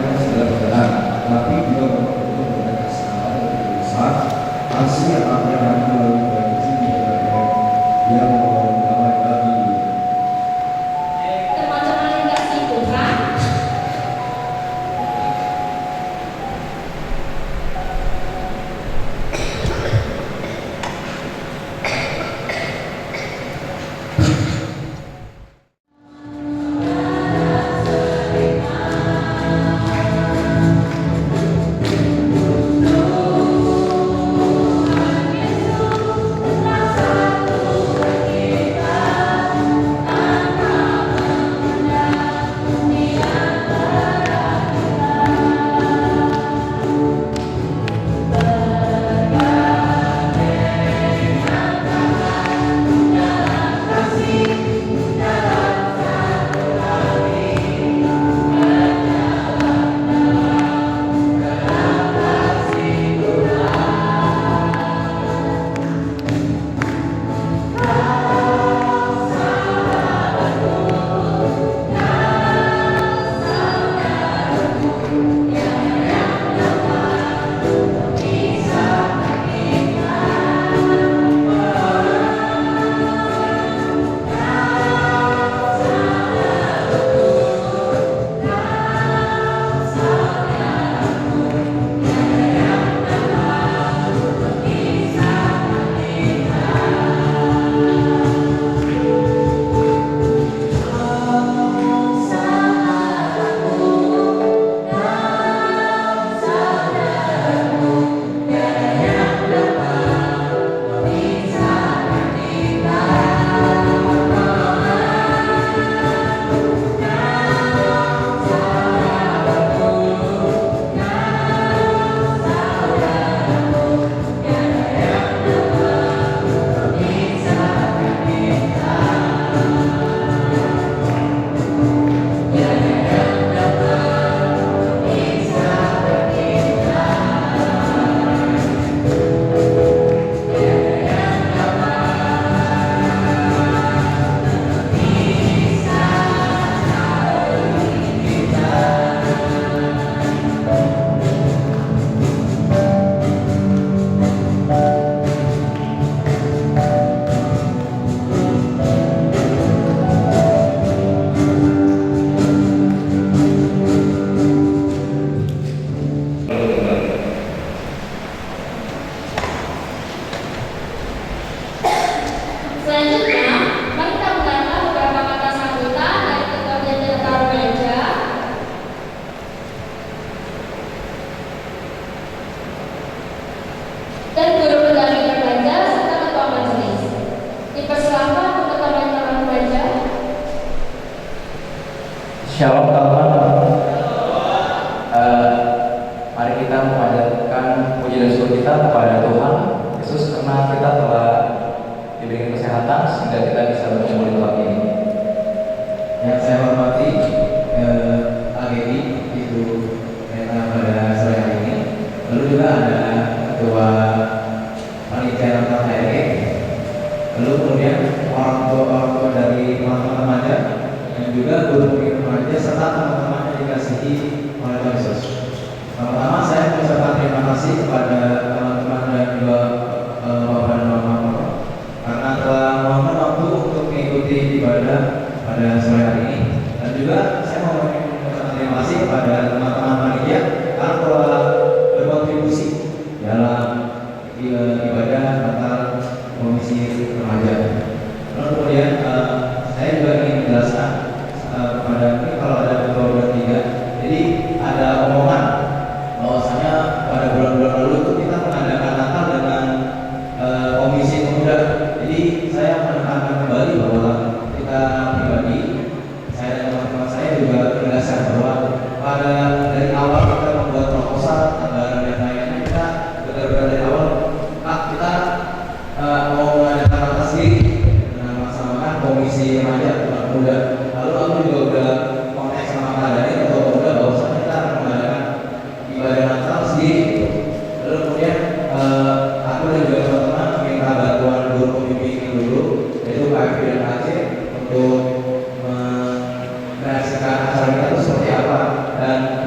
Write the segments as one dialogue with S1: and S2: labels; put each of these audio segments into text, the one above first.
S1: menyampaikan segala kebenaran, tapi juga untuk memberikan keselamatan yang lebih besar. Hasil yang apa yang akan melalui proyek ini yang membawa damai bagi dunia.
S2: Teman-teman yang kasih Tuhan,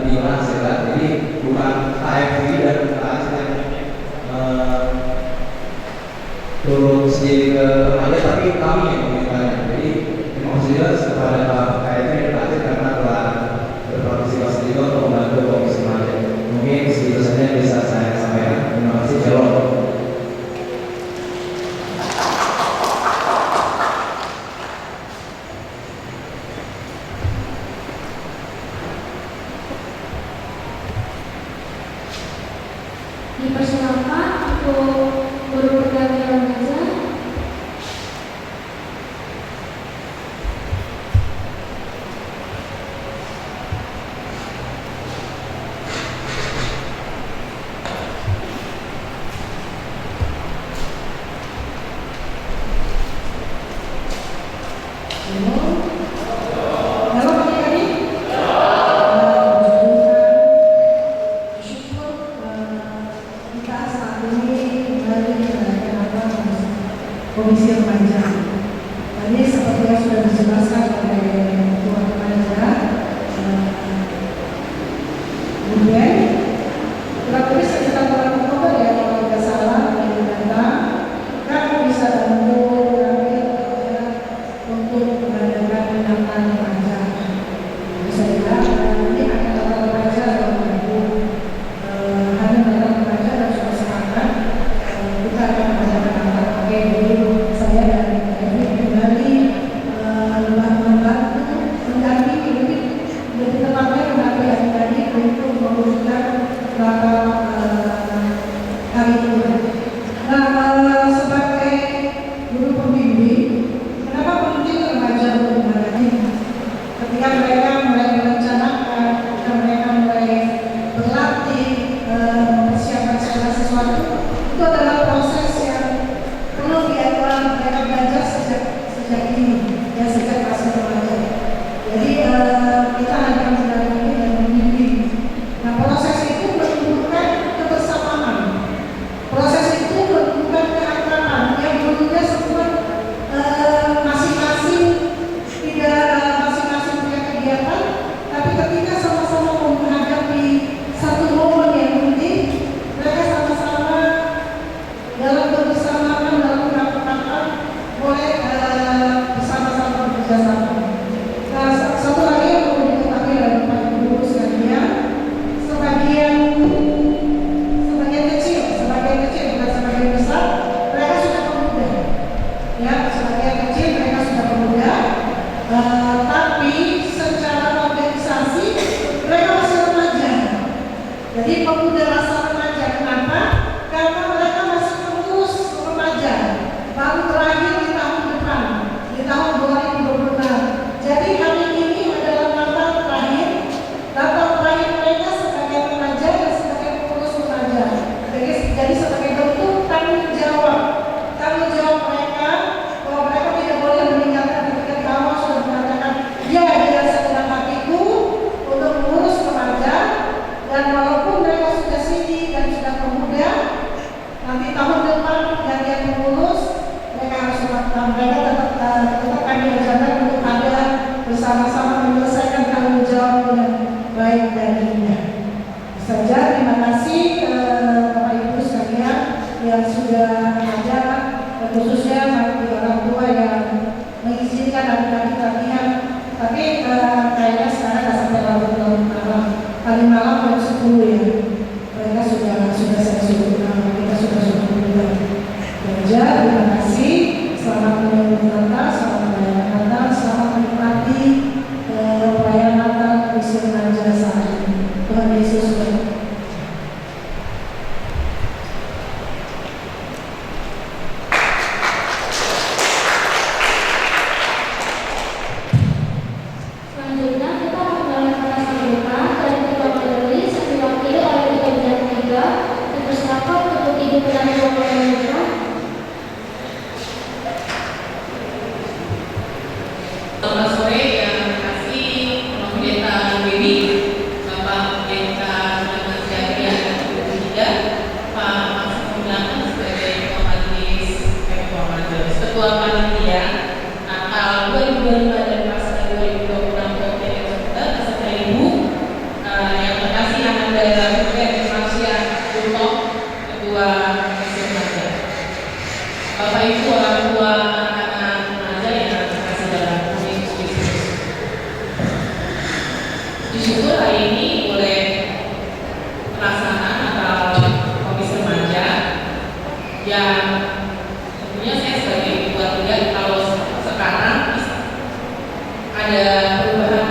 S1: di Mahasiswa. Jadi bukan KFV dan UKS yang turun sendiri ke remaja, tapi kami yang memintanya. Jadi maksudnya kepada KFV dan UKS karena telah berpartisipasi juga untuk membantu komisi remaja. Mungkin segitu saja yang bisa saya sampaikan. Terima kasih. Shalom.
S2: Dipersilakan untuk guru pergantian remaja.
S3: Komisi remaja. Tadi seperti yang sudah dijelaskan oleh Ketua Remaja, kemudian kurang lebih sekitar bulan Oktober ya kalau tidak salah dari data kan bisa bantu kami untuk mengadakan pendaftaran remaja. Saya kira ini akan data remaja dalam bentuk hanya data remaja dan sudah sepakat kita akan mengadakan daftar pakai dulu. Saya dan Evi kembali membantu mendampingi lebih tepatnya mendampingi yang tadi untuk mewujudkan data hari ini. Nah, sebagai guru pembimbing, kenapa penting remaja untuk menghadapi ketika mereka mulai merencanakan, ketika mereka mulai berlatih mempersiapkan segala sesuatu, itu adalah proses yang perlu mereka belajar sejak ini, ya sejak masa remaja. Jadi kita hanya mendampingi dan membimbing. Nah, proses itu menunjukkan kebersamaan. Proses itu menunjukkan keakraban yang dulunya semua masing-masing masing-masing punya kegiatan, tapi ketika sama-sama menghadapi satu momen yang penting, mereka sama-sama dalam kebersamaan dalam rapat-rapat boleh bersama-sama bekerja sama. Nah, satu lagi yang perlu diketahui dari Pak Ibu sekalian, sebagian kecil, bukan sebagian besar, mereka sudah pemuda. Ya, sebagian kecil mereka sudah pemuda, tapi secara organisasi mereka masih remaja. Jadi pemuda rasa remaja, kenapa? Karena mereka masih mengurus remaja, baru terakhir di tahun depan, di tahun 2026. Jadi hari ini adalah data terakhir mereka sebagai remaja dan sebagai pengurus remaja. Jadi sebagai bentuk tanggung jawab mereka bahwa mereka tidak boleh meninggalkan ketika di awal sudah mengatakan ya dia segenap hatiku untuk mengurus remaja, dan walaupun mereka sudah sini dan sudah pemuda, nanti tahun depan gantian pengurus mereka harus mereka tetap kami ajarkan untuk ada bersama-sama menyelesaikan tanggung jawab dengan baik dan indah. Saja terima kasih Bapak Ibu sekalian yang sudah ada, khususnya bagi orang tua yang mengizinkan adik-adik latihan. Tapi kayaknya sekarang nggak sampai larut malam, paling malam jam 10 ya. Mereka sudah saya suruh, kita sudah mulai kerja. Terima kasih, selamat menyambut Natal, selamat merayakan Natal, selamat menikmati perayaan Natal Komisi Remaja saat ini. Tuhan Yesus berkati.
S2: Selanjutnya kita memulai kelas sambutan dari Ketua Majelis yang diwakili oleh Ketua Bidang 3. Dipersilakan untuk Ibu Penanya Pemerintahan.
S4: Selamat sore yang kasih Pendeta Dewi, Bapak Pendeta ini oleh pelaksanaan atau komisi remaja yang tentunya saya sebagai ketua lihat kalau sekarang ada perubahan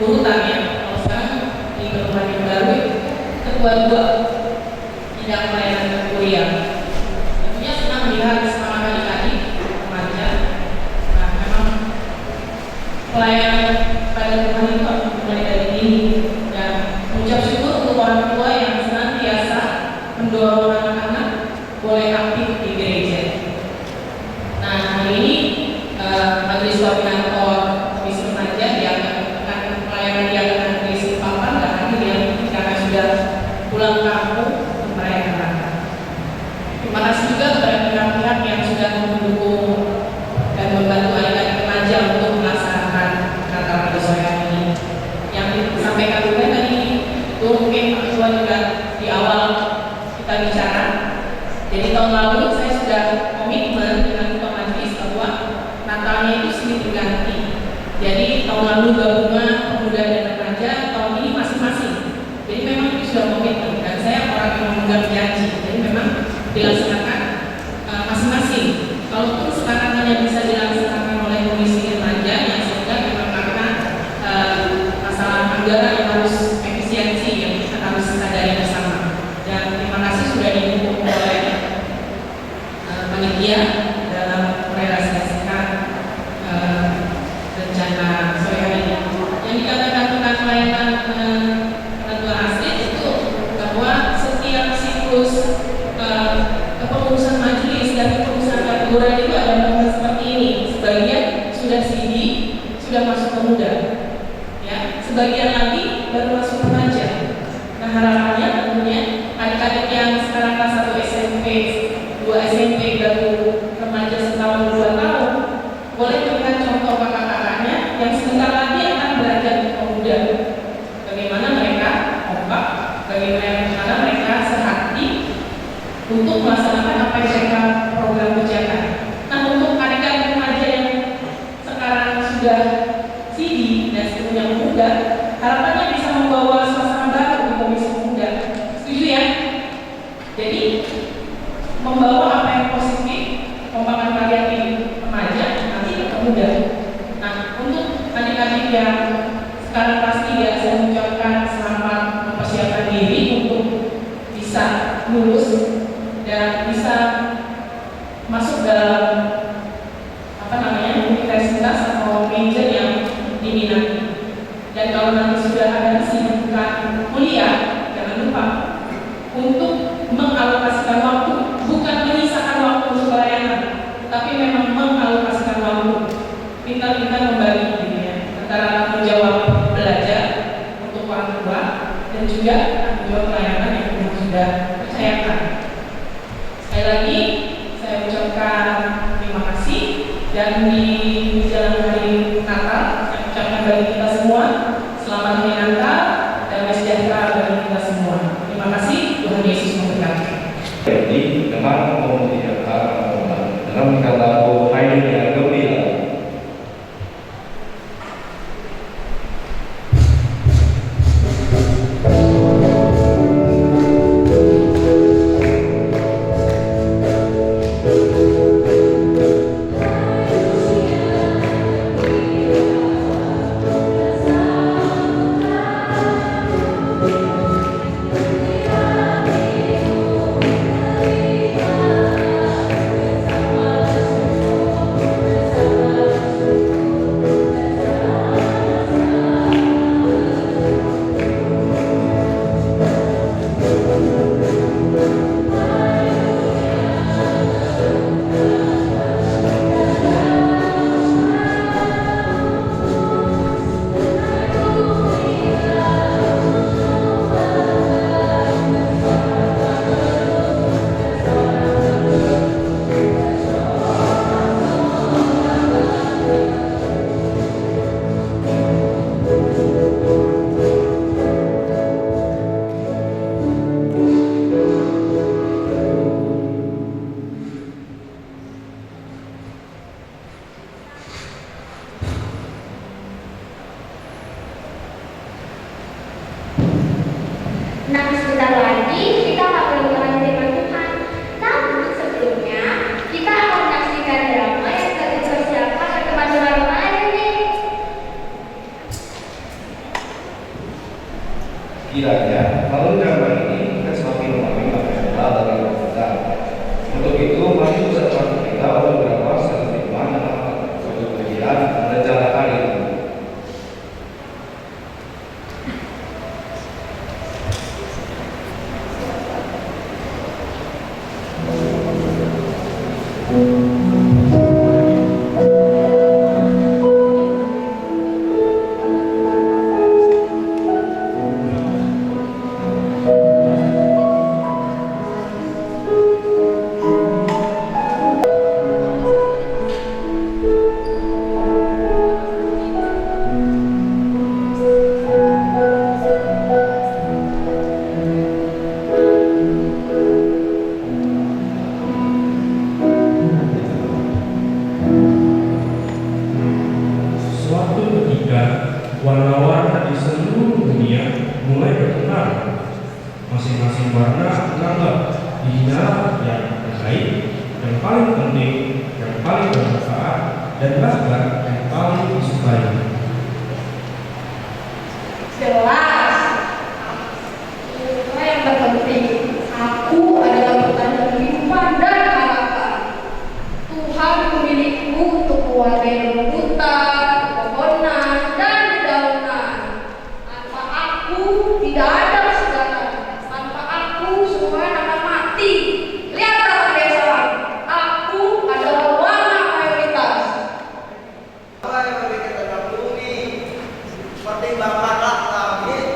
S4: urutan ya. Kalau sekarang di perubahan yang baru ketua 2 tidak pelayanan kuliah. Tentunya senang melihat semangat adik-adik remaja. Nah, memang pelayanan pada Tuhan itu mulai dari ini dan mengucap syukur untuk orang tua yang senantiasa mendorong anak-anak boleh aktif di gereja. Nah, hari ini majelis koordinator komisi remaja yang akan pelayanan yang akan berisi papan dan hadir yang karena sudah pulang kampung merayakan. Terima kasih juga kepada pihak-pihak yang sudah mendukung dan membantu adik-adik remaja untuk melaksanakan Natal pada sore hari ini. Yang disampaikan juga tadi itu mungkin Pak Ketua juga di awal kita bicara. Jadi tahun lalu saya sudah komitmen dengan Ketua Majelis bahwa Natalnya itu silih berganti. Jadi tahun lalu gabungan pemuda dan remaja, tahun ini masing-masing. Jadi memang itu sudah komitmen dan saya orang yang memegang janji. Jadi memang dilaksanakan masing-masing. Kalaupun sekarang hanya bisa dilaksanakan oleh komisi remaja yang sudah memang karena masalah anggaran yang harus efisiensi yang kita harus sadari bersama. Dan terima kasih sudah didukung oleh panitia dalam merealisasikan rencana sore hari ini. Yang dikatakan tentang pelayanan penentuan asli itu bahwa setiap siklus kepengurusan majelis dan kepengurusan kategori itu ada momen seperti ini. Sebagian sudah CD, sudah masuk pemuda, ya. Sebagian lagi baru masuk remaja. Nah, harapannya tentunya adik-adik yang sekarang kelas 1 SMP, 2 SMP baru remaja setahun 2 tahun, boleh melihat contoh kakak-kakaknya yang sebentar lagi akan belajar di pemuda. Bagaimana mereka kompak, bagaimana mereka sehati untuk melaksanakan apa yang mereka program kerjakan. Nah, untuk adik-adik remaja yang sekarang sudah CD dan sebelumnya pemuda, harapannya bisa membawa suasana baru di komisi pemuda. Setuju ya? Jadi membawa apa yang positif, pembangunan kalian di remaja nanti ke pemuda. Nah, untuk adik-adik yang sekarang pasti ya saya mengucapkan selamat mempersiapkan diri untuk bisa lulus dan bisa masuk dalam universitas atau major yang diminati. Dan kalau nanti sudah ada kesibukan kuliah, jangan lupa untuk mengalokasikan waktu, bukan menyisakan waktu untuk pelayanan, tapi memang mengalokasikan waktu. Pintar-pintar membagi gitu ya, antara tanggung jawab belajar untuk orang tua dan juga tanggung jawab pelayanan yang kita sudah percayakan. Sekali lagi saya ucapkan terima kasih, dan di menjelang hari Natal saya ucapkan bagi kita semua selamat hari Natal dan sejahtera bagi kita semua. Terima kasih, Tuhan Yesus memberkati.
S5: Jadi dengan mengerjakan dalam kata yang gembira.
S2: Thank you. Nah, sebentar lagi kita akan mengenal firman Tuhan. Namun sebelumnya kita akan menyaksikan drama yang telah dipersiapkan oleh teman-teman remaja nih.
S5: Kiranya melalui drama ini kita semakin memahami apa yang telah dalam kita. Untuk itu, mari bersama kita beberapa satu firman untuk kemudian merencanakan itu.
S6: Suatu ketika, warna-warna di seluruh dunia mulai bertukar. Masing-masing warna menganggap dirinya yang terbaik, yang paling penting, yang paling bermanfaat, dan bahkan yang paling disukai.
S7: Jelas, yang terpenting, aku adalah petanda kehidupan dan harapan. Tuhan memilihku untuk mewarnai rumputan, pepohonan, dan dedaunan. Tanpa aku tidak ada segala. Tanpa aku semua akan mati. Lihatlah kebiasaan, aku adalah warna mayoritas.
S8: Apa yang membuat tentang bumi? Pertimbangkanlah langit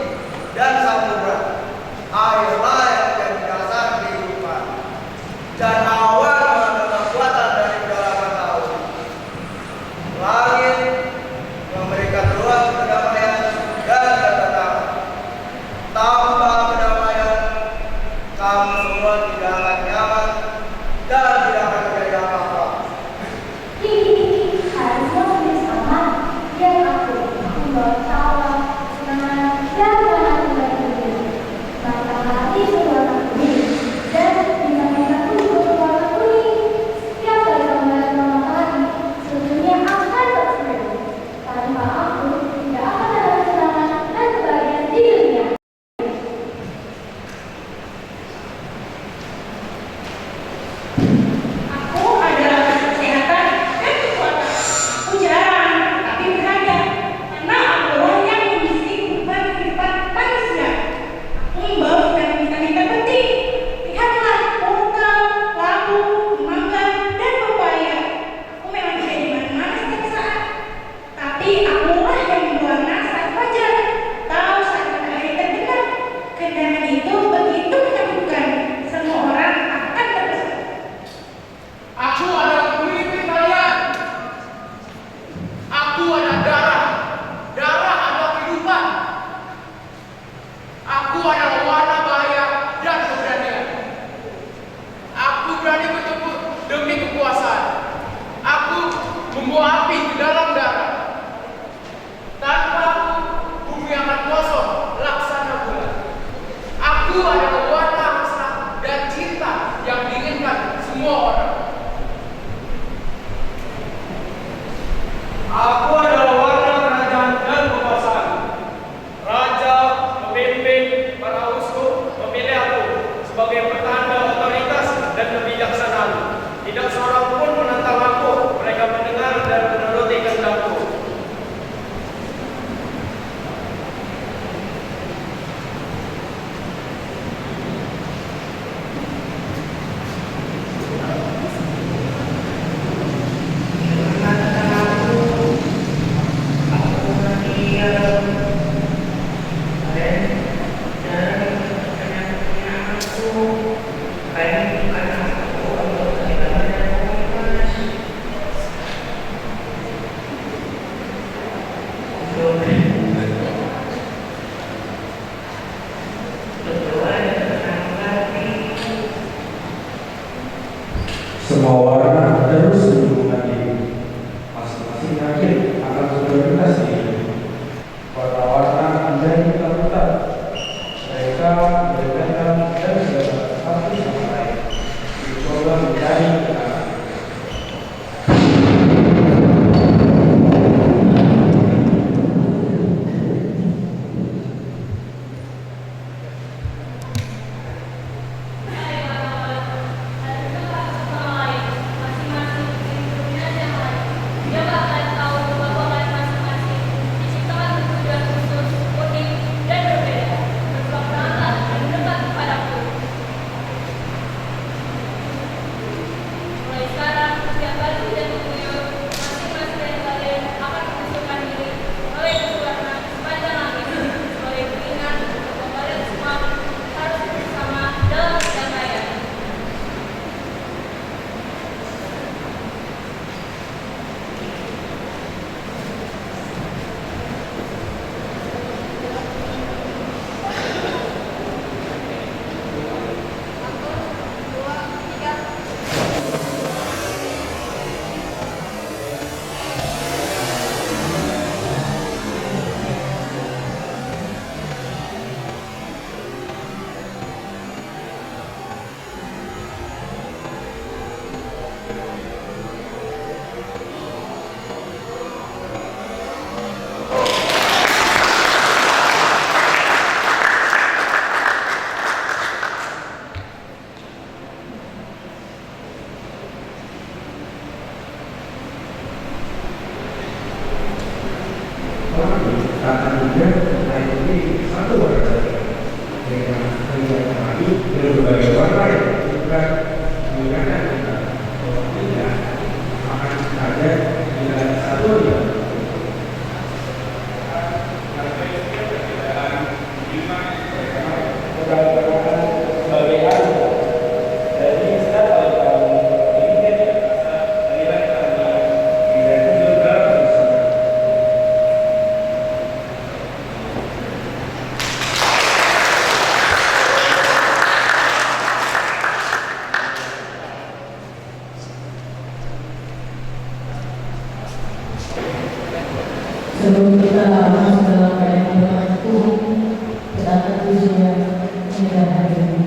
S3: bersedia mendengar hari ini.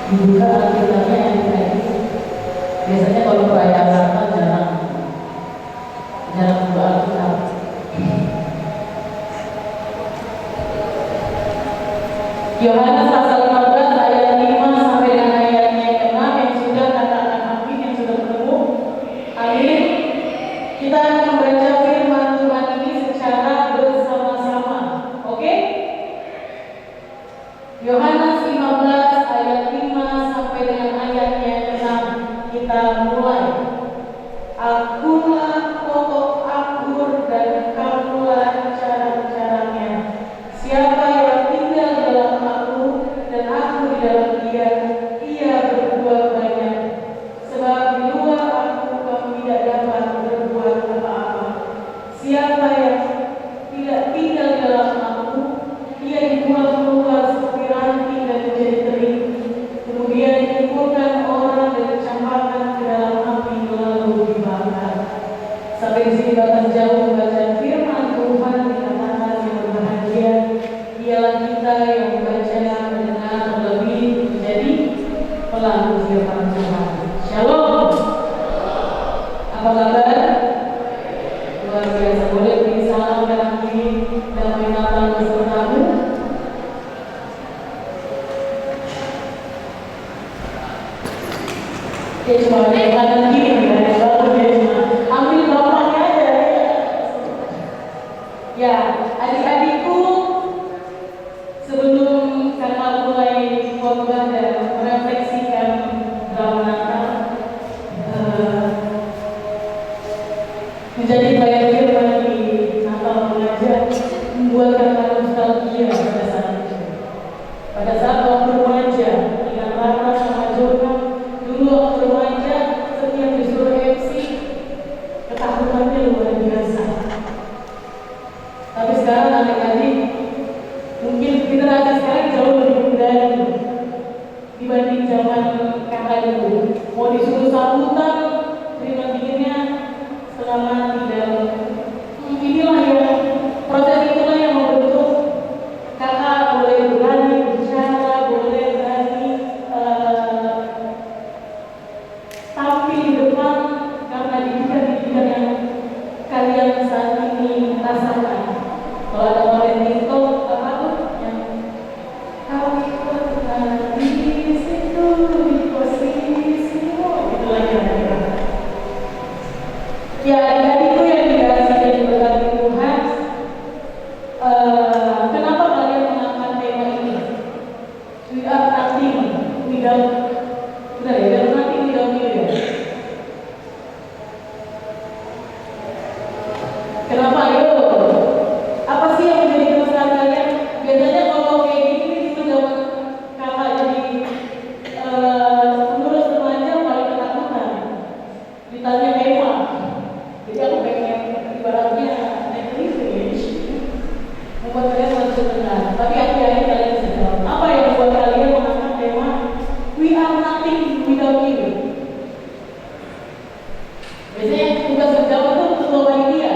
S8: Dibuka Alkitabnya yang tadi. Biasanya kalau perayaan Natal jarang buka Alkitab. Yohanes pasal 15 ayat 5 sampai dengan ayatnya yang ke-6 yang sudah katakan kita mulai. Akulah pokok anggur dan kamulah carang-carangnya. Siapa yang tinggal dalam aku dan aku di dalam dia, ia berbuah banyak. Sebab di luar aku kamu tidak dapat berbuat apa-apa. Siapa yang tidak tinggal dalam aku, ia dibuang keluar seperti ranting dan menjadi kering. Kemudian dikumpulkan orang dan dicampakkan ke dalam api lalu dibakar. Sampai di sini bahkan jauh membaca firman Tuhan, dikatakan yang berbahagia ialah kita yang membaca, mendengar, terlebih menjadi pelaku firman Tuhan. Shalom. Apa kabar? Luar biasa. Boleh beri salam kanan kiri damai Natal besertamu. Dia cuma ada kanan kiri, ada baru dia cuma ambil bapaknya aja. Ya, adik-adikku, sebelum karena mulai khotbah dan merefleksikan drama Natal, menjadi pelayan firman di Natal mengajar membuat kata nostalgia pada saat itu. Pada saat waktu remaja, ingat Rara sama Jona, dulu waktu remaja setiap disuruh MC ketakutannya luar biasa. Tapi sekarang adik-adik mungkin generasi sekarang jauh lebih berani dibanding zaman kakak dulu. Mau disuruh sambutan, terima dinginnya setengah mati, dan inilah yang proses itulah yang membentuk kakak boleh berani bicara, boleh berani tampil di depan karena didikan yang kalian saat ini rasakan. Kalau ada orang itu apa tuh yang kau ikutkan di situ di posisimu, itu lagi ada. Ya, adik-adikku yang dikasihi dan diberkati Tuhan, kenapa kalian mengangkat tema ini? We are nothing without, benar ya? We are nothing without you ya? Kenapa? Ayo, apa sih yang menjadi keresahan kalian? Biasanya kalau kayak gini itu zaman kakak jadi pengurus remaja paling ketakutan ditanya tema. Jadi aku pengen ibaratnya English membuat kalian langsung dengar. Tapi akhirnya kalian bisa jawab. Apa yang membuat kalian mengangkat tema We are nothing without you? Biasanya yang tugas menjawab itu ketua panitia.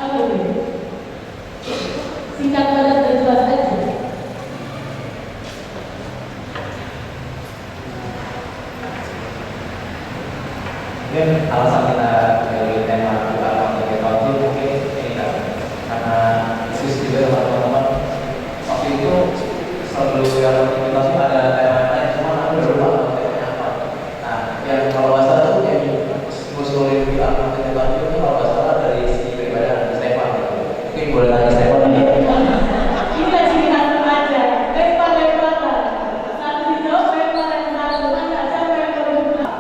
S8: Apa itu? Singkat padat dan jelas aja.
S1: Mungkin alasan kita pilih tema bukan waktu kita itu mungkin ini kan karena diskusi juga sama teman-teman waktu itu selalu yang kita sih ada tema-tema cuma aku udah lupa temanya apa. Nah yang kalau nggak salah tuh yang ngusulin di akun kita itu kalau nggak salah dari si pribadi Stefan gitu. Mungkin boleh tanya Stefan ini.
S8: Ini lagi kita aja. Lempar. Satu dijawab, lempar yang satu. Kan nggak siapa yang perlu bilang.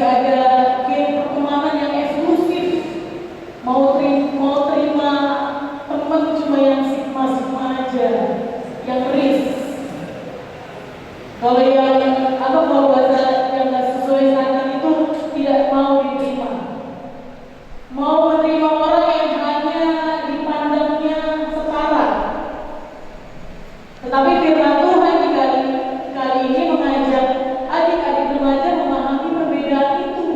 S8: masih ada game pertemanan yang eksklusif, mau terima teman cuma yang sigma aja, yang risk. Kalau kalau bahasa yang nggak sesuai standar itu tidak mau diterima. Mau menerima orang yang hanya dipandangnya setara. Tetapi firman Tuhan kali ini mengajak adik-adik remaja memahami perbedaan itu.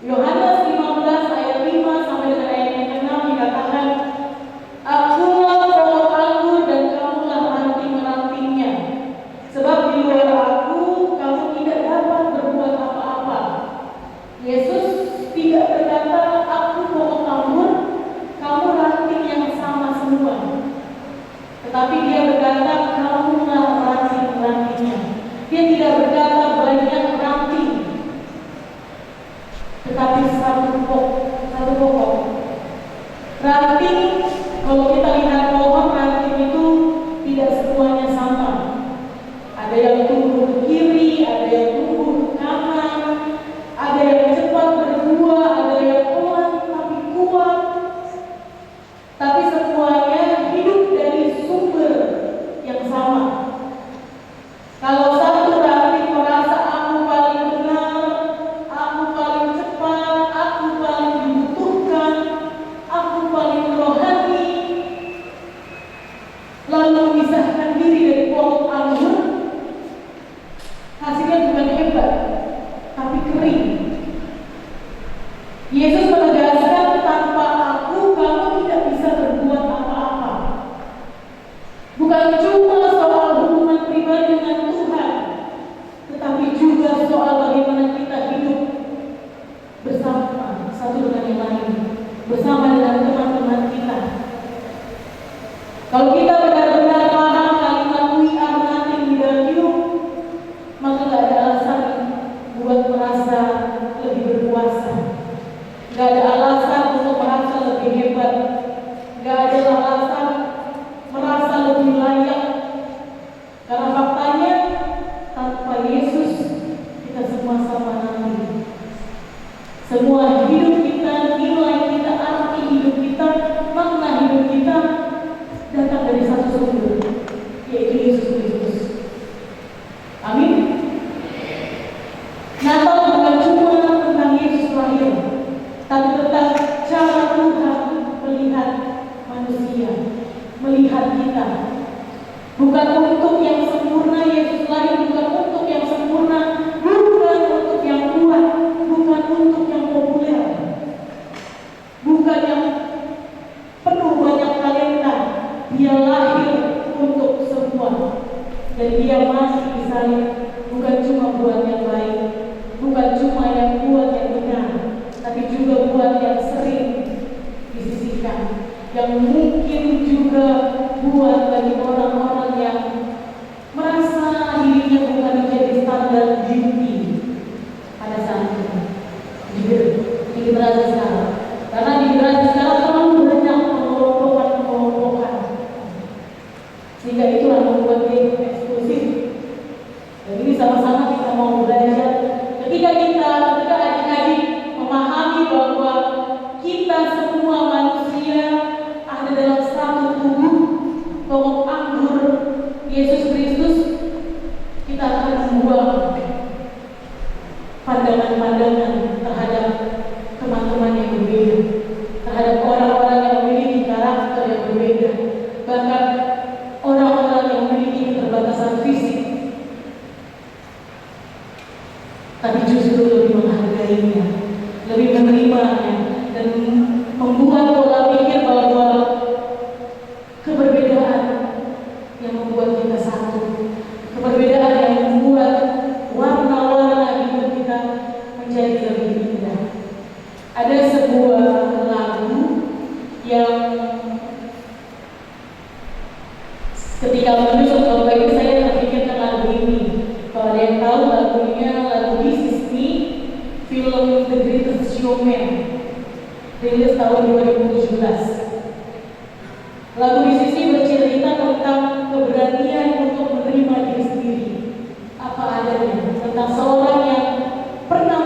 S8: Yohanes 15 ayat 5 sampai dengan ayat yang ke-6 dikatakan, Akulah pohon anggur dan kamulah ranting-rantingnya. Sebab di luar aku, kamu tidak dapat berbuat apa-apa. Yesus tidak berkata, aku pohon anggur, kamu ranting yang sama semua. Tetapi dia berkata, kamulah ranting-rantingnya. Dia tidak berkata banyak ranting, tetapi satu pokok. Ranting, kalau kita lihat pohon ranting itu tidak semuanya sama. Ada yang tumbuh ke kiri, ada yang tumbuh ke kanan, ada yang cepat berbuah, ada yang pelan tapi kuat. Tapi semuanya hidup dari sumber yang sama. Kalau satu ranting merasa aku paling benar, aku paling cepat, aku paling dibutuhkan, aku paling rohani, lalu memisahkan diri dari pohon anggur, hasilnya bukan hebat, tapi kering. Yesus menegaskan, tanpa aku kamu tidak bisa berbuat apa-apa. Bukan cuma soal hubungan pribadi dengan Tuhan, tetapi juga soal bagaimana kita hidup bersama satu dengan yang lain, bersama dengan teman-teman kita. Kalau kita benar-benar paham kalimat we are nothing without you, maka gak ada alasan buat merasa lebih berkuasa. Gak ada alasan untuk merasa lebih hebat. Gak ada alasan merasa lebih layak. Karena faktanya, tanpa Yesus kita semua sama nanti. Semua hidup kita, nilai kita, arti hidup kita, makna hidup kita datang dari satu sumber, yaitu Yesus Kristus. Amin. Natal bukan cuma tentang Yesus lahir, tapi tentang cara Tuhan melihat manusia, melihat kita. Bukan untuk yang sempurna Yesus lahir, bukan untuk yang sempurna, bukan untuk yang kuat, bukan untuk yang populer, bukan yang penuh banyak talenta. Dia lahir untuk semua, dan dia masih disalib bukan cuma buat yang baik, bukan cuma yang buat yang benar, tapi juga buat yang sering disisihkan, yang mungkin juga buat bagi orang-orang yang merasa dirinya bukan menjadi standar beauty pada saat itu. Di generasi sekarang, karena di generasi sekarang terlalu banyak pengelompokan, sehingga itulah membuat dia eksklusif. Dan ini sama-sama kita mau belajar. Ketika adik-adik memahami bahwa kita semua manusia ada dalam satu tubuh, pohon anggur Yesus Kristus, kita akan membuang pandangan-pandangan terhadap teman-teman yang berbeda, terhadap orang-orang yang memiliki karakter yang berbeda, bahkan orang-orang yang memiliki keterbatasan fisik, tapi justru lebih menghargainya, lebih menerimanya, dan membuat pola pikir bahwa keberbedaan yang membuat kita satu, keberbedaan yang membuat warna-warna hidup kita menjadi lebih indah. Ada sebuah lagu yang ketika menyusun lagu ini saya terpikirkan lagu ini. Kalau ada yang tahu lagunya, lagu This Is Me, film The Greatest Showman, rilis tahun 2017. Lagu This Is Me bercerita tentang keberanian untuk menerima diri sendiri apa adanya, tentang seorang yang pernah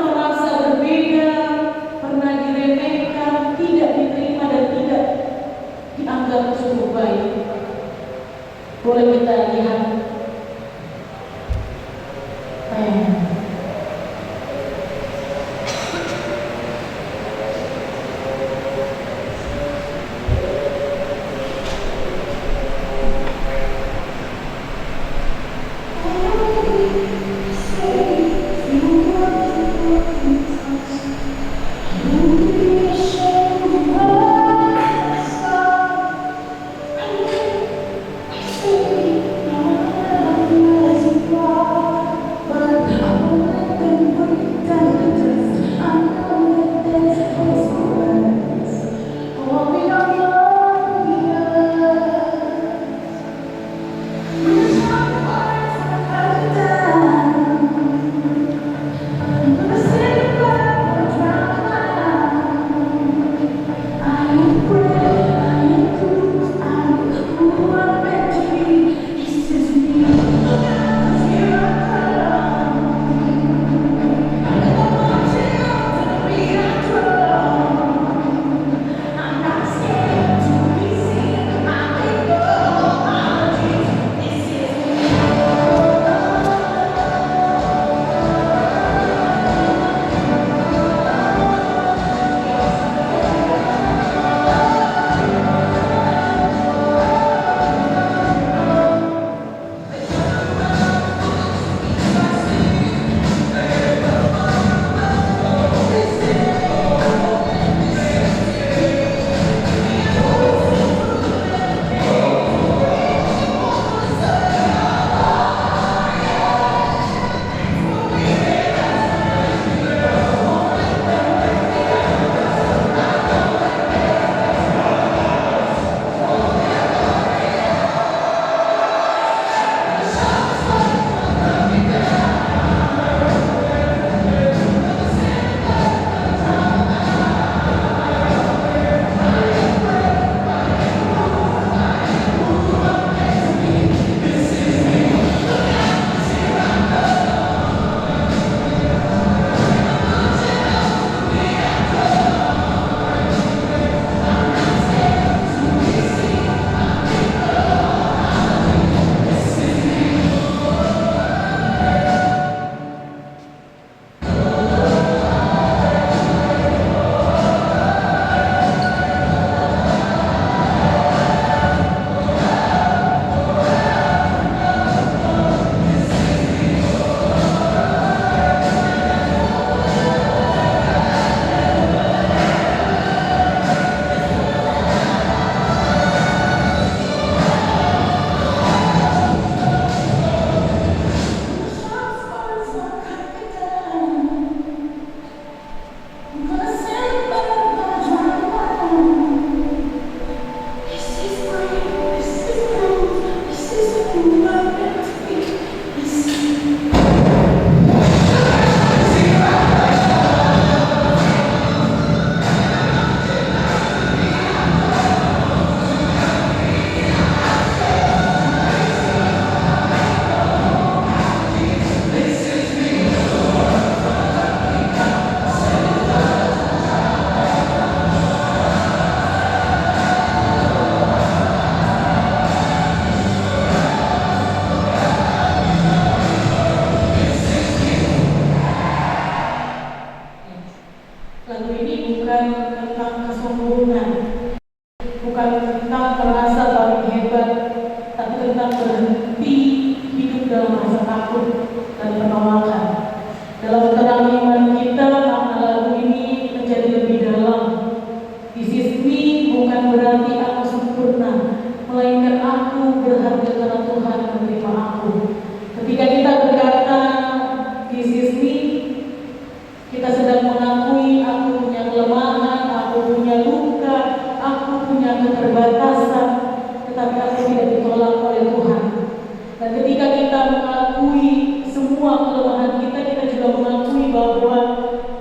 S8: bahwa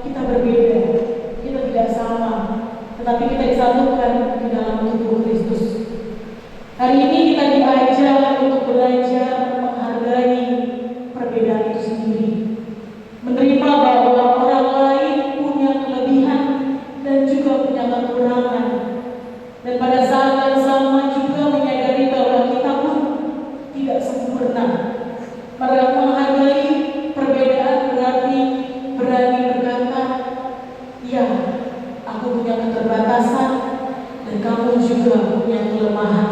S8: kita berbeda, kita tidak sama, tetapi kita disatukan di dalam tubuh Kristus. Hari ini kita diajak untuk belajar menghargai perbedaan itu sendiri, menerima bahwa orang lain punya kelebihan dan juga punya kekurangan, dan pada saat yang sama juga menyadari bahwa kita pun tidak sempurna. Menghargai perbedaan berarti berani berkata, ya, aku punya keterbatasan dan kamu juga punya kelemahan.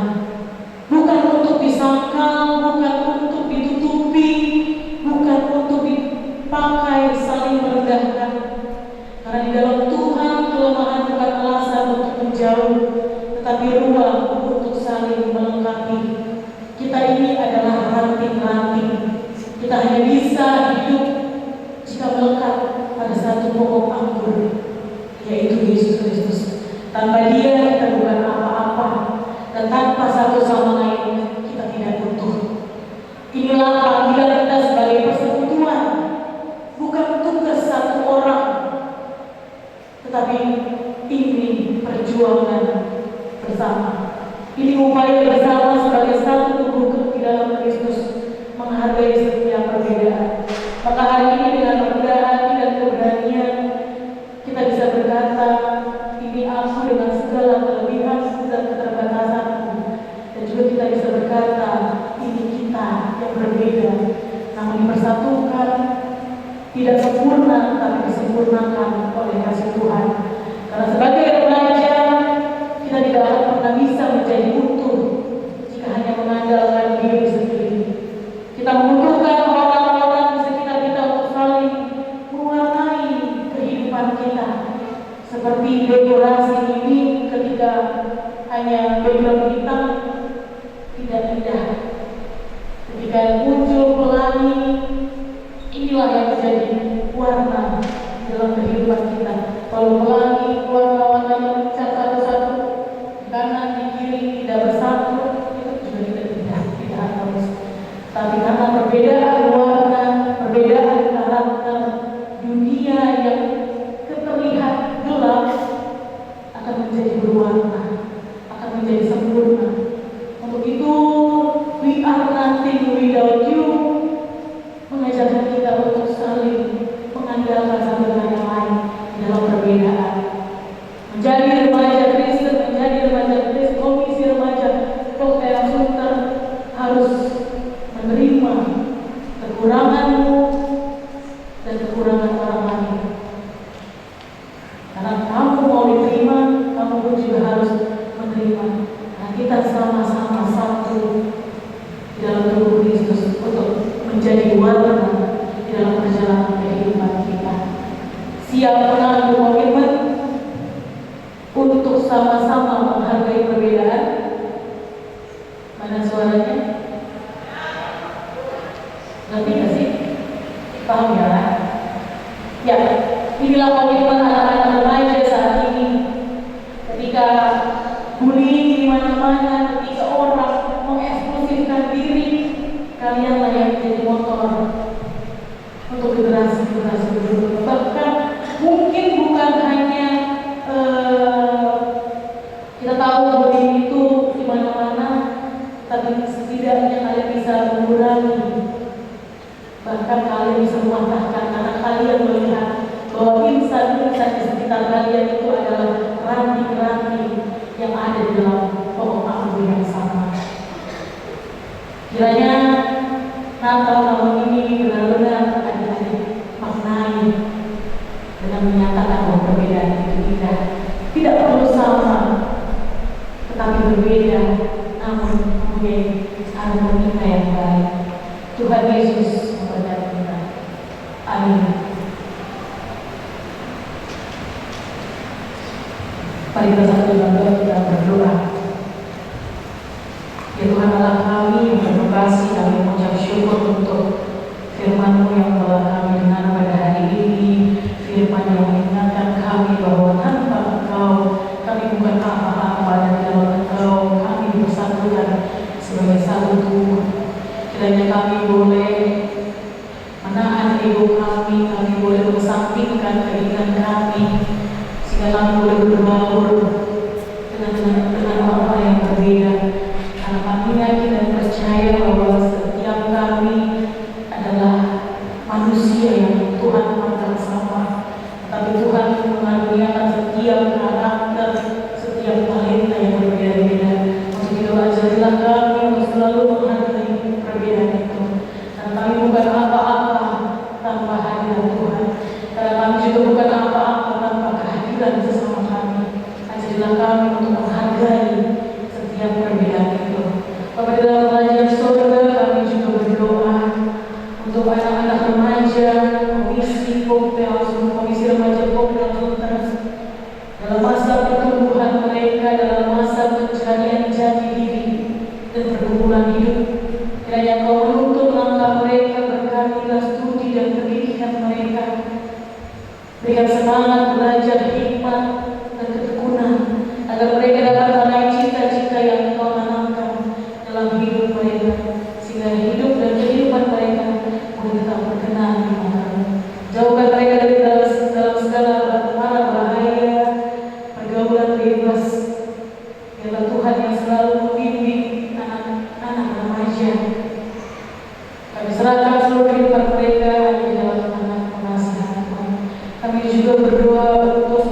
S8: Bukan untuk disangkal, bukan untuk ditutupi, bukan untuk dipakai saling merendahkan. Karena di dalam Tuhan kelemahan bukan alasan untuk menjauh, tetapi ruang untuk saling melengkapi. Kita ini adalah ranting-ranting. Kita hanya bisa hidup jika melekat pada satu pokok anggur, yaitu Yesus Kristus. Tanpa Dia kita bukan apa-apa, dan tanpa satu sama lain kita tidak utuh. Inilah panggilan kita sebagai persekutuan, bukan tugas satu orang, tetapi ini perjuangan bersama. Ini upaya bersama sebagai satu tubuh di dalam Kristus, menghargai setiap perbedaan. Maka hari ini dengan rendah hati dan keberanian kita bisa berkata, ini aku dengan segala kelebihan dan keterbatasanku. Dan juga kita bisa berkata, ini kita yang berbeda, namun dipersatukan, tidak sempurna, tapi disempurnakan oleh kasih Tuhan. Karena sebagai remaja, kita tidak akan pernah bisa menjadi utuh jika hanya mengandalkan diri sendiri. Kita membutuhkan orang-orang di sekitar kita untuk saling mewarnai kehidupan kita. Seperti dekorasi ini, ketika hanya background hitam tidak indah. Ketika muncul pelangi, inilah yang menjadi warna dalam kehidupan kita. Kalau pelangi warna-warnanya pecah satu-satu, di kanan, di kiri tidak bersatu, itu juga tidak harus. Tapi karena perbedaan warna, perbedaan karakter, dunia yang terlihat gelap akan menjadi berwarna, akan menjadi sempurna. Untuk itu, we are nothing without you, mengajarkan kita untuk saling mengandalkan satu dengan yang lain dalam perbedaan. Menjadi remaja Kristen, menjadi remaja Kristen, komisi remaja Dr. Sunter harus menerima kekuranganmu dan kekurangan orang lain. Karena kamu mau diterima, kamu pun juga harus menerima. Nah, kita sama-sama satu di dalam tubuh Kristus untuk menjadi warna di dalam perjalanan kehidupan kita. Siap mengambil komitmen untuk sama-sama menghargai perbedaan. Mana suaranya? Ngerti gak sih? Paham ya? Ya, inilah komitmen anak-anak remaja saat ini. Ketika bullying di mana-mana, ketika orang mengeksklusifkan diri, kalianlah yang menjadi motor untuk generasi-generasi berikutnya. Bahkan mungkin bukan hanya kita tahu bullying itu di mana-mana, tapi setidaknya kalian bisa mengurangi. Bahkan kalian bisa mematahkan karena kalian melihat bahwa insan-insan di sekitar kalian itu adalah ranting-ranting yang ada di dalam pokok anggur yang sama. Kiranya Natal tahun ini benar-benar adik-adik maknai dengan menyatakan bahwa perbedaan itu indah. Tidak perlu sama, tetapi berbeda, namun mempunyai harmonika yang baik. Tuhan Yesus memberkati kita. Amin. Mari kita satu bangga kita berdoa. Ya Tuhan Allah kami yang berkasih, kami mengucap syukur untuk firman-Mu yang telah kami dengar pada hari ini. Firman yang mengingatkan kami bahwa tanpa Engkau kami bukan apa-apa, dan di dalam Engkau kami bersatukan sebagai satu tubuh. Kiranya kami boleh menahan ego kami boleh bersama berbaur dengan orang-orang yang berbeda. Karena kami yakin dan percaya bahwa setiap kami adalah manusia yang Tuhan pandang sama. Tapi Tuhan mengaruniakan setiap karakter, setiap talenta yang berbeda-beda. Untuk itu ajarilah kami untuk selalu menghargai perbedaan itu. Karena kami bukan apa-apa tanpa hadirat Tuhan. Karena kami juga bukan apa-apa tanpa kehadiran sesama kami. Ajarilah kami untuk menghargai setiap perbedaan itu. Bapa di dalam kerajaan surga, kami juga berdoa untuk anak-anak remaja, komisi Popel, komisi remaja Popel Tuntas, dalam masa pertumbuhan mereka, dalam masa pencarian jati diri dan pergumulan hidup. Kiranya Kau menuntun langkah mereka, berkatilah studi dan pendidikan mereka. Berikan semangat, belajar, hikmat dan ketekunan, agar mereka dapat meraih cita-cita yang Kau tanamkan dalam hidup mereka, sehingga hidup dan kehidupan mereka boleh tetap berkenan di mata-Mu. Jauhkan mereka dari dalam segala mara bahaya, pergaulan bebas. Biarlah Tuhan yang selalu membimbing anak-anak remaja. Kami serahkan seluruh kehidupan mereka hanya di dalam tangan penasihat Tuhan. Kami juga berdoa untuk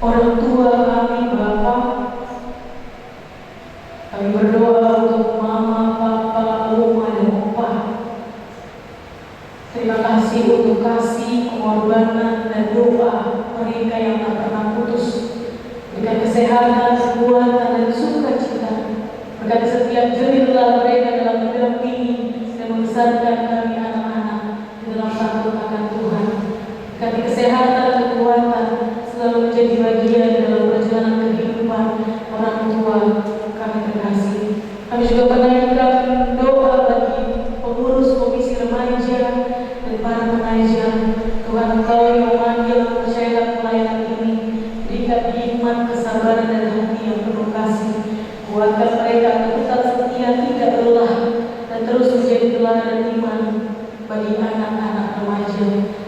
S8: orang tua kami, Bapa. Kami berdoa untuk Mama, Papa, Oma, dan Opa. Terima kasih untuk kasih, pengorbanan, dan doa mereka yang tak pernah putus. Berikan kesehatan, kekuatan, dan sukacita. Berkati setiap jerih lelah mereka dalam mendampingi dan membesarkan kami anak-anak di dalam takut akan Tuhan. Berkati kesehatan, kekuatan, selalu menjadi bagian dalam perjalanan kehidupan orang tua kami terkasih. Kami juga menaikkan doa bagi pengurus komisi remaja dan para pengajar. Tuhan, Engkau yang memanggil mempercayakan pelayanan ini, berikan hikmat, kesabaran, dan hati yang penuh kasih. Kuatkan mereka untuk tetap setia, tidak lelah, dan terus menjadi teladan iman bagi anak-anak remaja.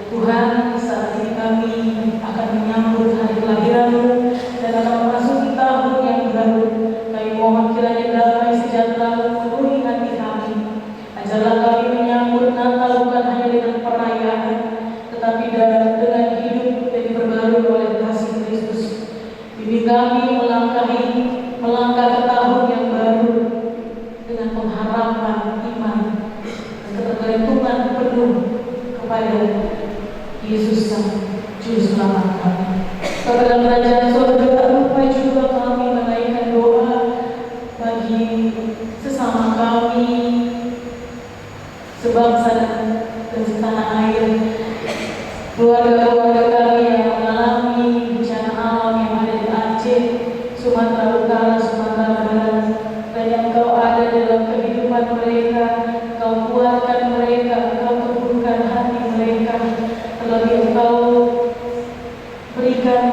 S8: Tuhan, saat ini kami akan menyambut hari kelahiran-Mu dan akan memasuki tahun yang baru. Kami mohon kiranya damai sejahtera memenuhi hati kami. Ajarlah kami menyambut Natal bukan hanya dengan perayaan, tetapi dengan hidup yang diperbarui oleh kasih Kristus. Bimbing kami melangkah ke tahun yang baru dengan pengharapan, iman, dan ketergantungan penuh kepada Yesus Sang Juru Selamat kami. Bapa dalam kerajaan surga, tak lupa juga kami menaikkan doa bagi sesama kami, sebangsa dan setanah air, keluarga-keluarga kami yang mengalami bencana alam yang ada di Aceh, Sumatera Utara, Sumatera Barat. Dan Engkau ada dalam kehidupan mereka, Engkau kuatkan mereka, Engkau teguhkan hati mereka, terlebih Engkau berikan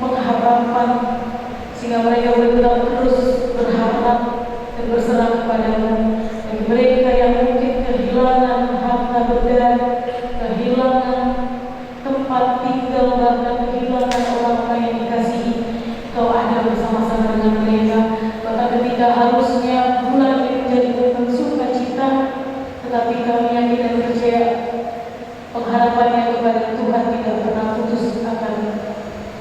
S8: pengharapan sehingga mereka boleh tetap terus berharap dan berserah kepada-Mu. Bagi mereka yang mungkin kehilangan harta benda, kehilangan tempat tinggal, bahkan kehilangan orang-orang yang dikasihi, Kau ada bersama-sama dengan mereka. Bahkan ketika harusnya bulan ini menjadi momen sukacita, tetapi kami yakin dan percaya pengharapannya kepada Tuhan tidak pernah putus akan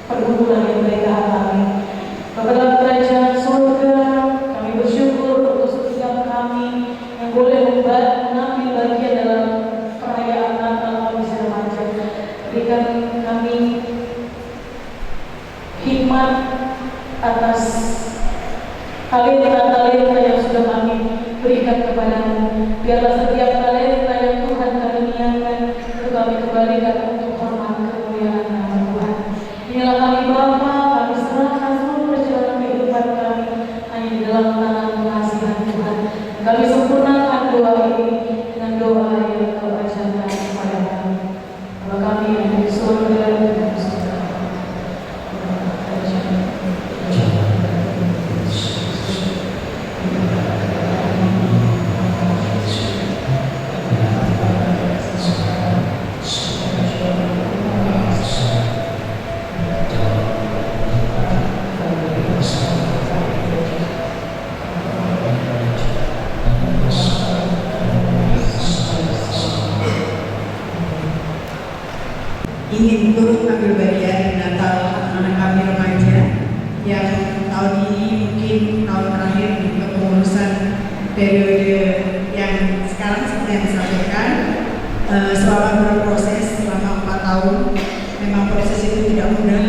S8: pergumulan yang mereka alami. Bapa dalam kerajaan surga, kami bersyukur untuk setiap kami yang boleh mengambil bagian dalam perayaan Natal komisi remaja. Berikan kami hikmat atas talenta-talenta yang sudah kami berikan kepada-Mu. Biarlah setiap talenta yang Tuhan karuniakan itu kami kembalikan untuk hormat kemuliaan nama Tuhan. Inilah kami Bapa, kami serahkan seluruh perjalanan kehidupan kami hanya di dalam tangan pengasihan Tuhan. Kami sempurnakan doa ini dengan doa yang Kau ajarkan kepada kami. Bapa kami yang di surga,
S3: ingin turut ambil bagian di Natal anak kami remaja yang tahun ini mungkin tahun terakhir di kepengurusan periode yang sekarang seperti yang disampaikan. Selama berproses selama 4 tahun, memang proses itu tidak mudah.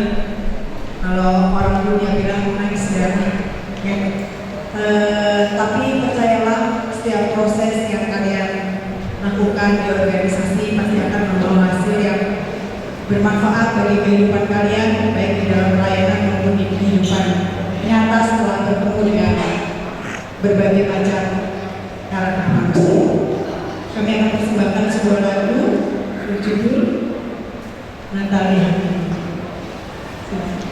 S3: Kalau orang dunia bilang nangis darah, ya. Tapi percayalah, setiap proses yang kalian lakukan di organisasi pasti akan membawa hasil yang bermanfaat bagi kehidupan kalian, baik di dalam pelayanan maupun di kehidupan nyata setelah bertemu dengan berbagai macam karakter manusia. Kami akan persembahkan sebuah lagu berjudul Natalia.
S9: Natalia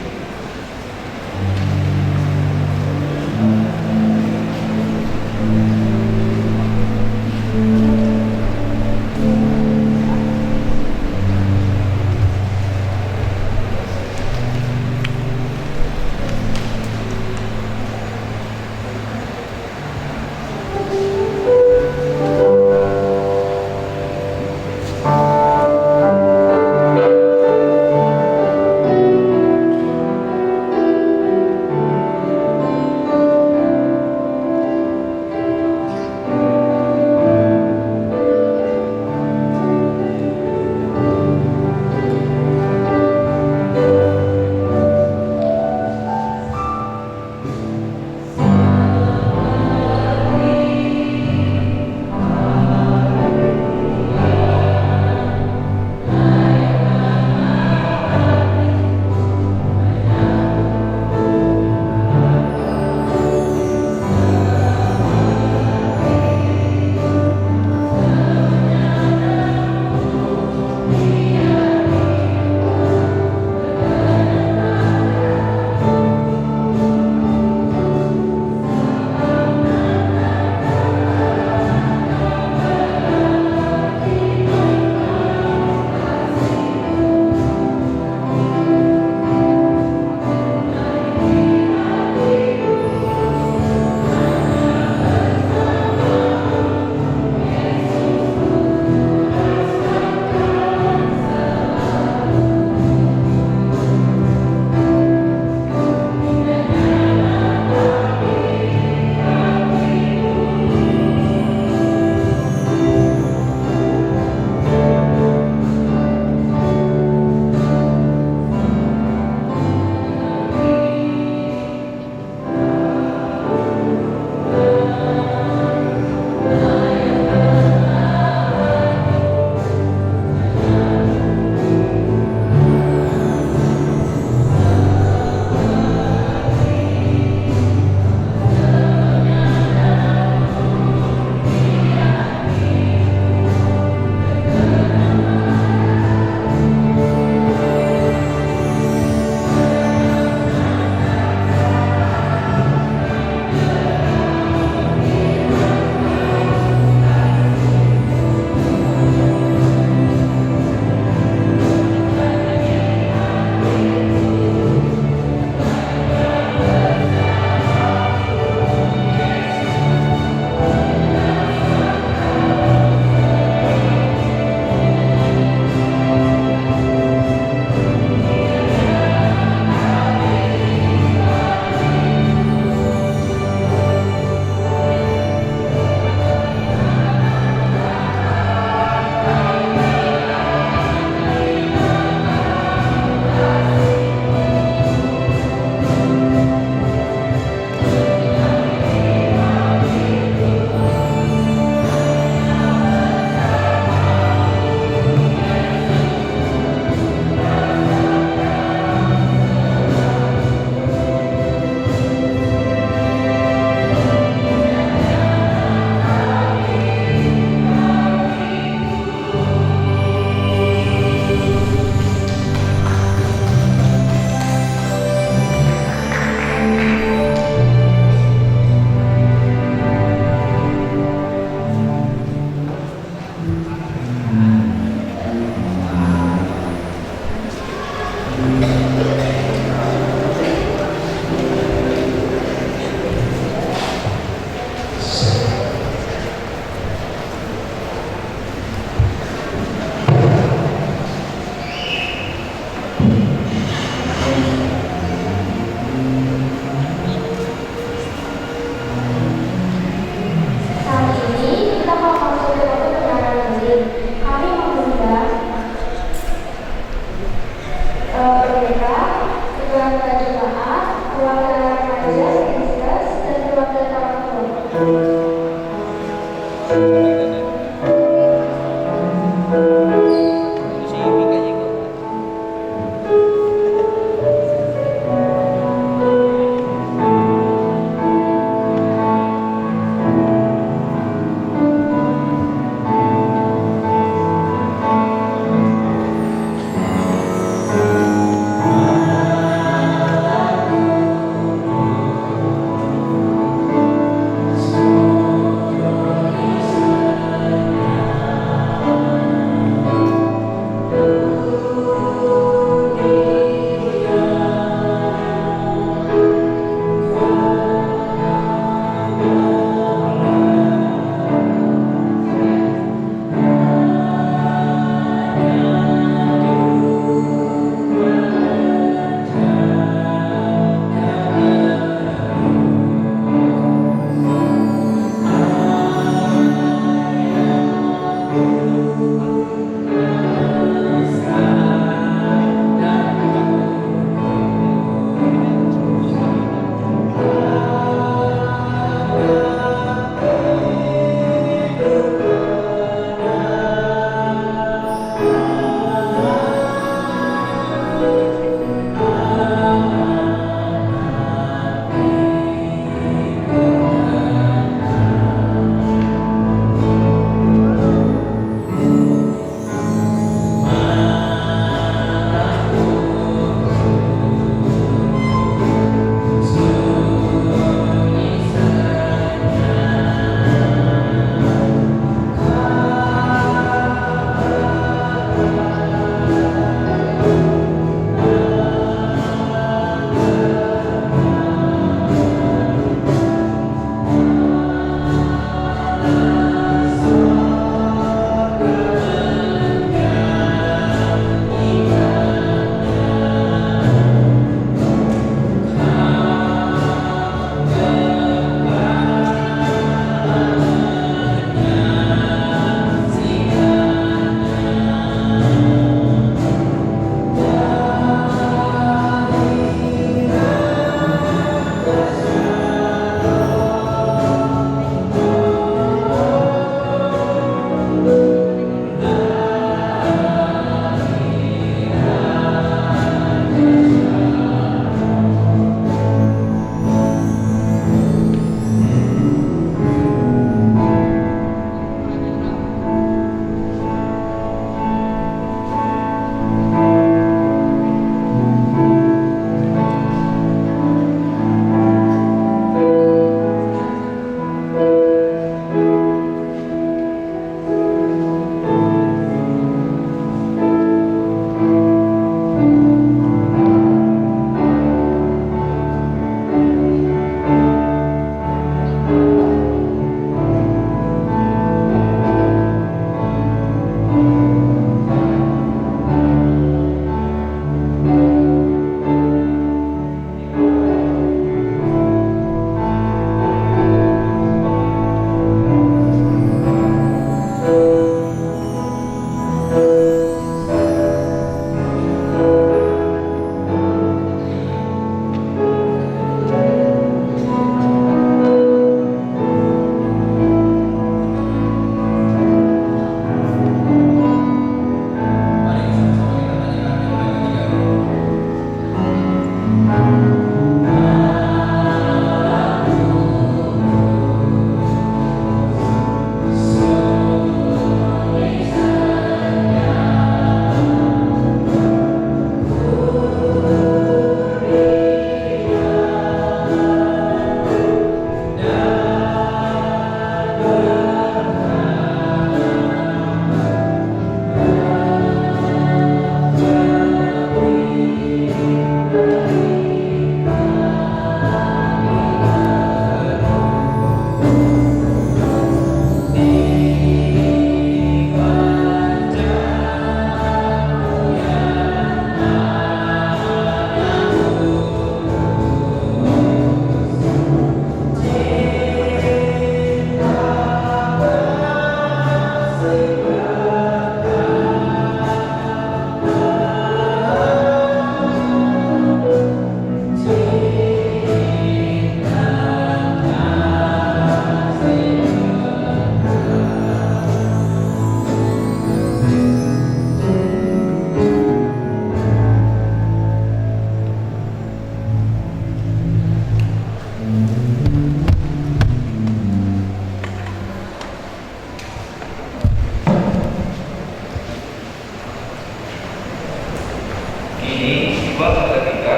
S5: Ini juga ketika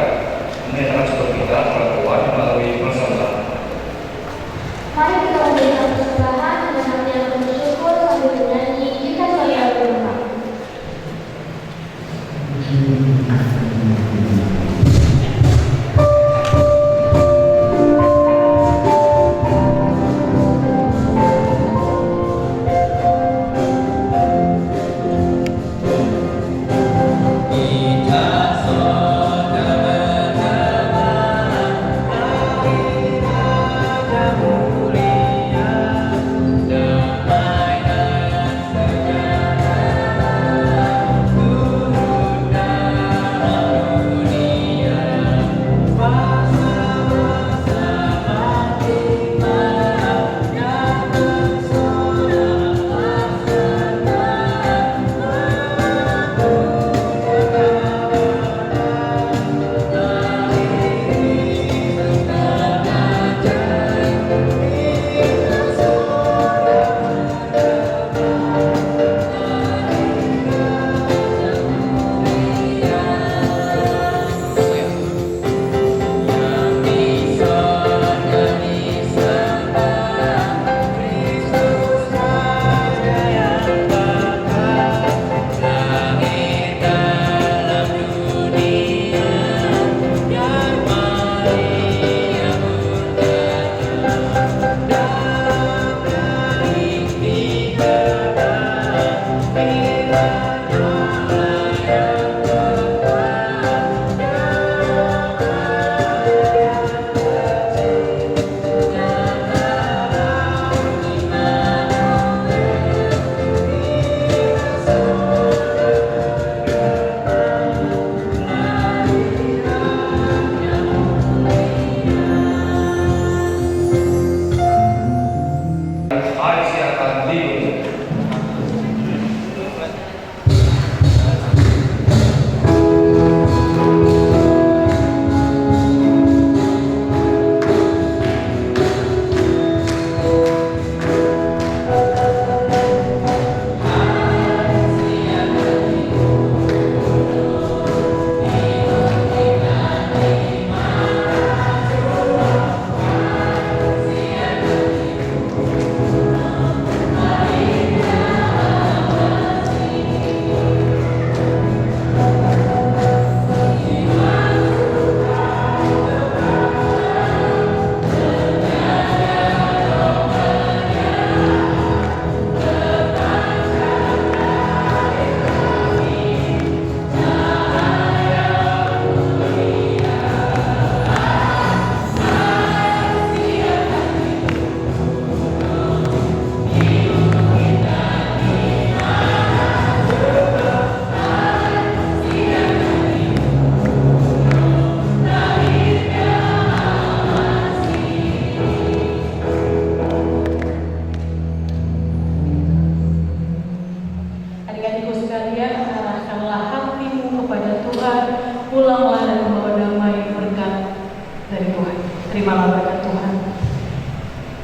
S5: mengenai kita perlakuan melalui persembahan.
S2: Mari kita memberikan persembahan dengan hati yang bersyukur sambil bernyanyi kita saya berdoa.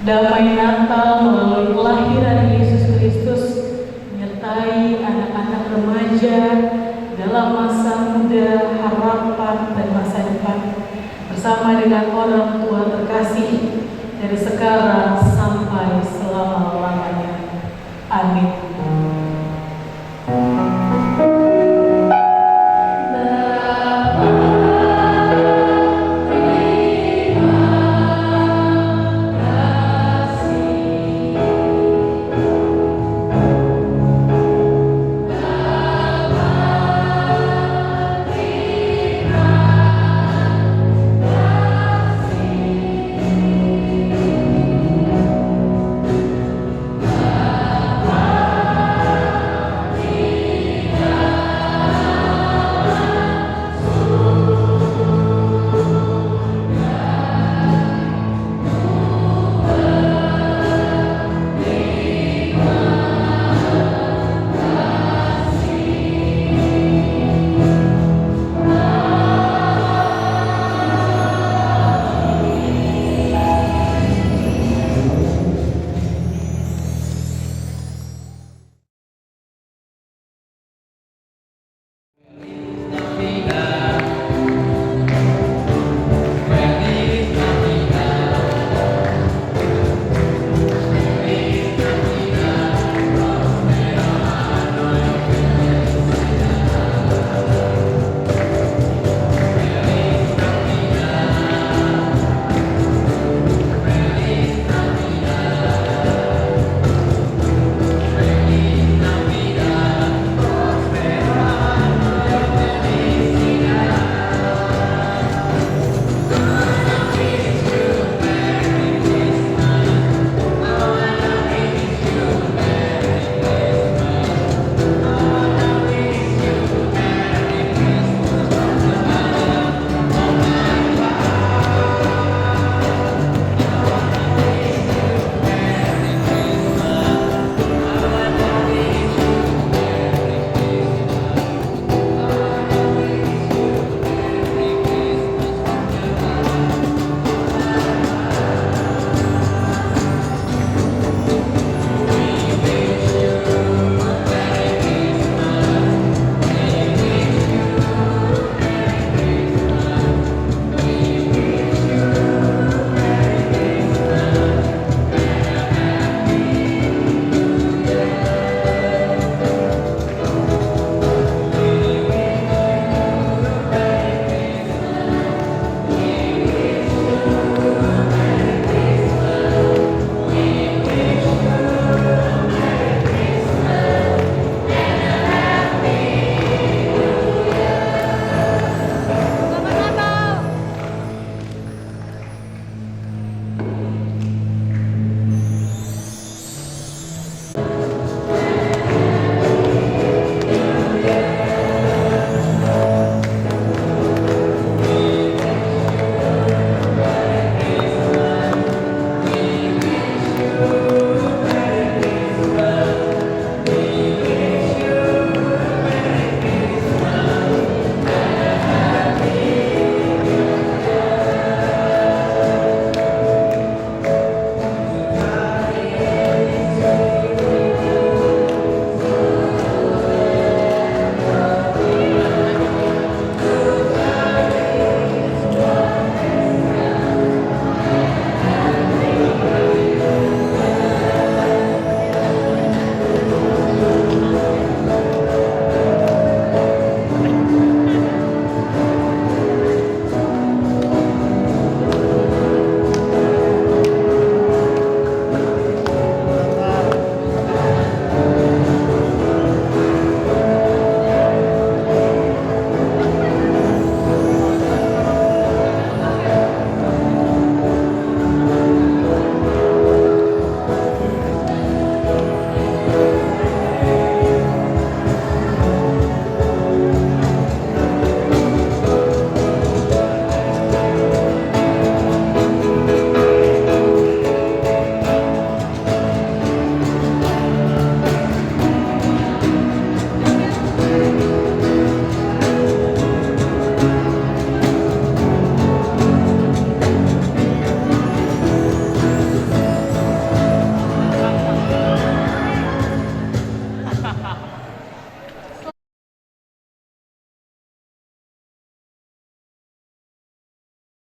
S8: Damai Natal melalui kelahiran Yesus Kristus menyertai anak-anak remaja dalam masa muda, harapan, dan masa depan bersama dengan orang tua terkasih dari sekarang sampai